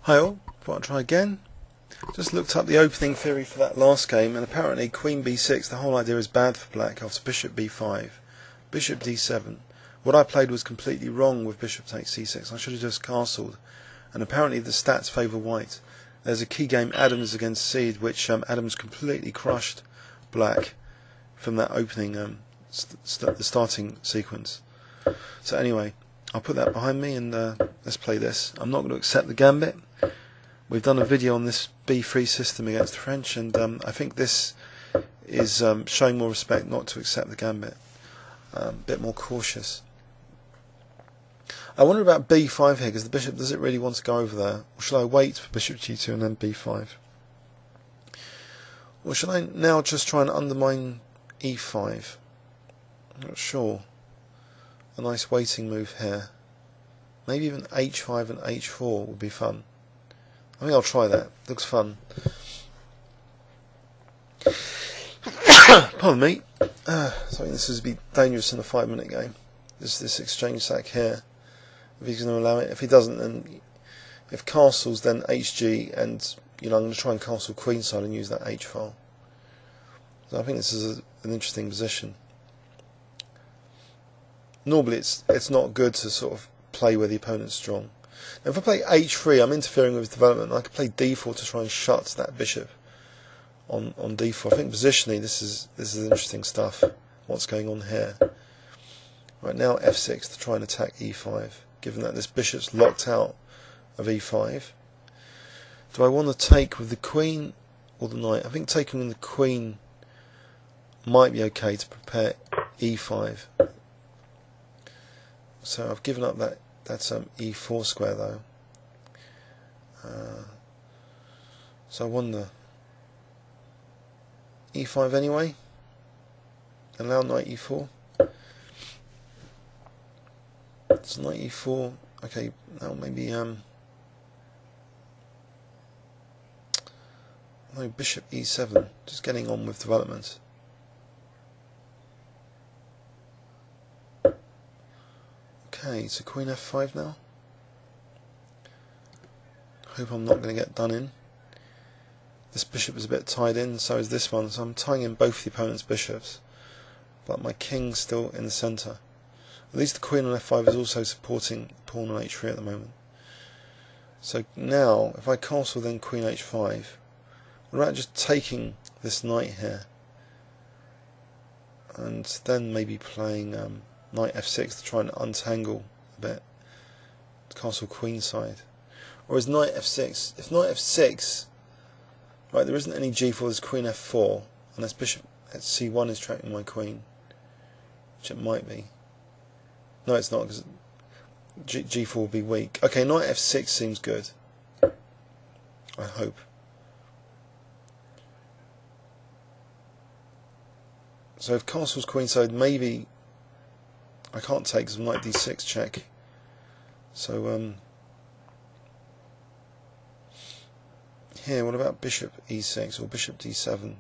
Hi all, thought I'd try again. Just looked up the opening theory for that last game, and apparently Queen B6, the whole idea is bad for black after Bishop B5, Bishop D7. What I played was completely wrong with Bishop takes C6. I should have just castled, and apparently the stats favour white. There's a key game, Adams against Seed, which Adams completely crushed black from that opening, the starting sequence. So anyway, I'll put that behind me and let's play this. I'm not going to accept the gambit. We've done a video on this B3 system against the French, and I think this is showing more respect not to accept the gambit. A bit more cautious. I wonder about B5 here, because the bishop, does it really want to go over there? Or shall I wait for Bishop G2 and then B5? Or shall I now just try and undermine E5? I'm not sure. A nice waiting move here. Maybe even H5 and H4 would be fun. I think I'll try that. Looks fun. Pardon me. Sorry, this would be dangerous in a 5-minute game. This exchange sack here. If he's going to allow it. If he doesn't, then if castles, then HG, and I'm going to try and castle queenside and use that H file. So I think this is an interesting position. Normally, it's not good to sort of play where the opponent's strong. Now, if I play H3, I'm interfering with his development. I could play D4 to try and shut that bishop on D4. I think positionally, this is interesting stuff. What's going on here? Right now, F6 to try and attack E5. Given that this bishop's locked out of E5, do I want to take with the queen or the knight? I think taking with the queen might be okay to prepare E5. So I've given up that's E4 square though. So I wonder, E5 anyway. Allow knight E4. It's knight E4. Okay, now maybe no, bishop E7. Just getting on with development. Okay, so queen F5 now. Hope I'm not going to get done in. This bishop is a bit tied in, so is this one. So I'm tying in both the opponent's bishops, but my king's still in the centre. At least the queen on F5 is also supporting pawn on H3 at the moment. So now, if I castle then queen H5, what about just taking this knight here, and then maybe playing knight F6 to try and untangle a bit, castle queenside, or is knight F6? If knight F6, right, there isn't any G4. There's queen F4, and this bishop at C1 is tracking my queen, which it might be. No, it's not, because G4 will be weak. Okay, knight F6 seems good. I hope. So if castle's queenside, maybe I can't take because knight D6 check. So here, what about bishop E6 or bishop D7?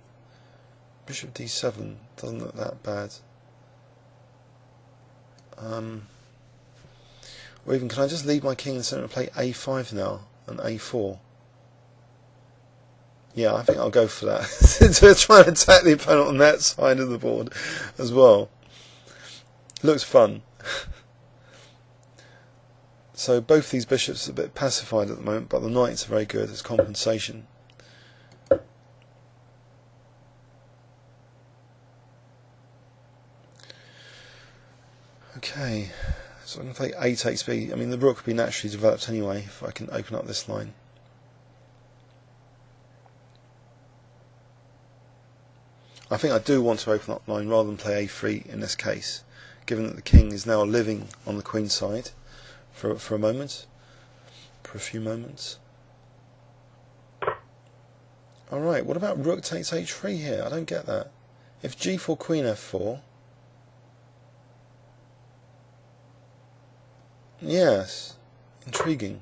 Bishop D7 doesn't look that bad. Or even, can I just leave my king in the centre and play A5 now and A4? Yeah, I think I'll go for that. To try and attack the opponent on that side of the board as well. Looks fun. So both these bishops are a bit pacified at the moment, but the knights are very good as compensation. Okay, so I'm going to play A takes B. I mean, the rook would be naturally developed anyway if I can open up this line. I think I do want to open up the line rather than play A3 in this case, given that the king is now living on the queen side for a moment, for a few moments. Alright, what about rook takes H3 here? I don't get that. If G4 queen F4, yes, intriguing.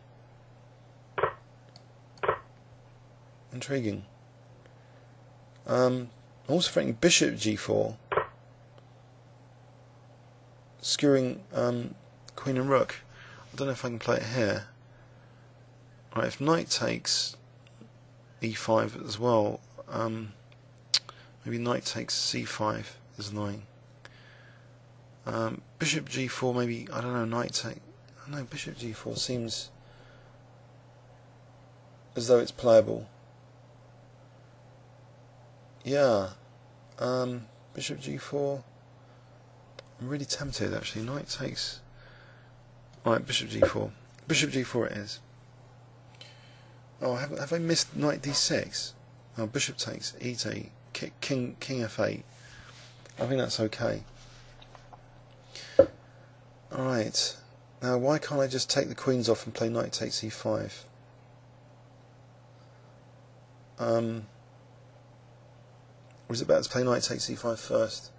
Intriguing. I'm also thinking bishop G4, skewering queen and rook. I don't know if I can play it here. Right, if knight takes e5 as well, maybe knight takes c5 is annoying. Bishop g4, maybe, I don't know, knight take, no, bishop g4 seems as though it's playable. Yeah, bishop g4, I'm really tempted actually. Knight takes, right, bishop g4, bishop g4 it is. Oh, have I missed knight d6? Oh, bishop takes e2, king f8. I think that's okay. Alright, now why can't I just take the queens off and play knight takes e5? Or is it better to play knight takes e5 first?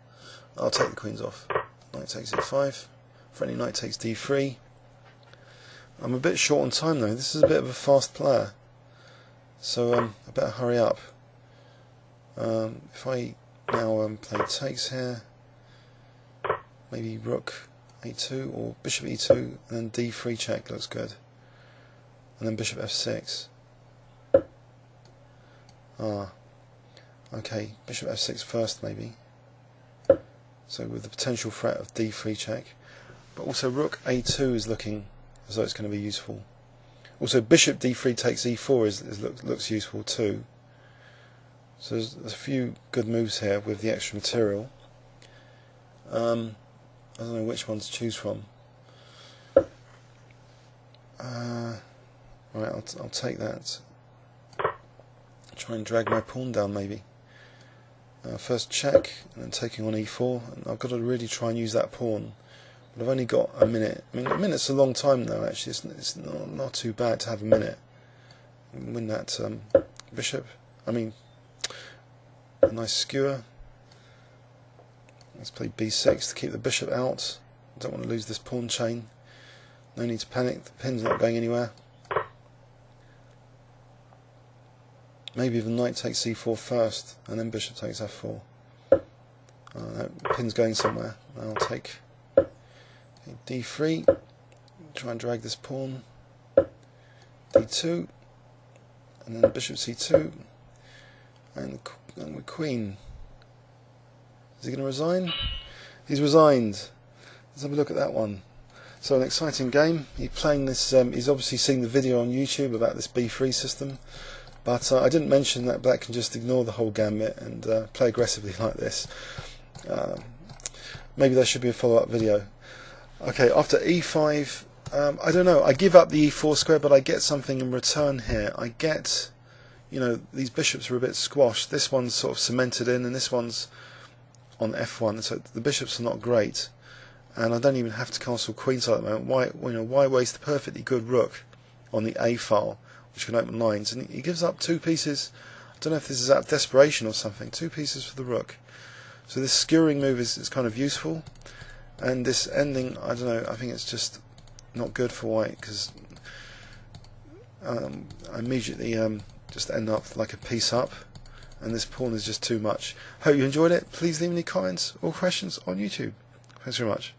I'll take the queens off. Knight takes e5. Friendly knight takes d3. I'm a bit short on time though. This is a bit of a fast player, so I better hurry up. If I now play takes here, maybe rook a2 or bishop e2, and then d3 check looks good, and then bishop f6. Okay, bishop f6 first maybe, so with the potential threat of d3 check, but also rook a2 is looking as though it's going to be useful. Also bishop d3 takes e4 looks useful too. So there's a few good moves here with the extra material. I don't know which one to choose from. Right, I'll take that. Try and drag my pawn down maybe. First check, and then taking on e4. And I've got to really try and use that pawn. But I've only got a minute. I mean, a minute's a long time though. Actually, it's not too bad to have a minute. And win that bishop. I mean, a nice skewer. Let's play b6 to keep the bishop out. I don't want to lose this pawn chain. No need to panic. The pin's not going anywhere. Maybe even knight takes c4 first, and then bishop takes f4. No, pin's going somewhere. I'll take d3. Try and drag this pawn. d2, and then bishop c2, and the queen. Is he going to resign? He's resigned. Let's have a look at that one. So an exciting game. He's playing this. He's obviously seen the video on YouTube about this b3 system. But I didn't mention that black can just ignore the whole gambit and play aggressively like this. Maybe there should be a follow-up video. Okay, after e5, I don't know. I give up the e4 square, but I get something in return here. I get, you know, these bishops are a bit squashed. This one's sort of cemented in, and this one's on f1. So the bishops are not great, and I don't even have to castle queenside at the moment. Why waste the perfectly good rook on the a file, which can open lines? And he gives up 2 pieces. I don't know if this is out of desperation or something. 2 pieces for the rook. So this skewering move is kind of useful, and this ending, I don't know, I think it's just not good for white, because I immediately just end up like a piece up, and this pawn is just too much. Hope you enjoyed it. Please leave any comments or questions on YouTube. Thanks very much.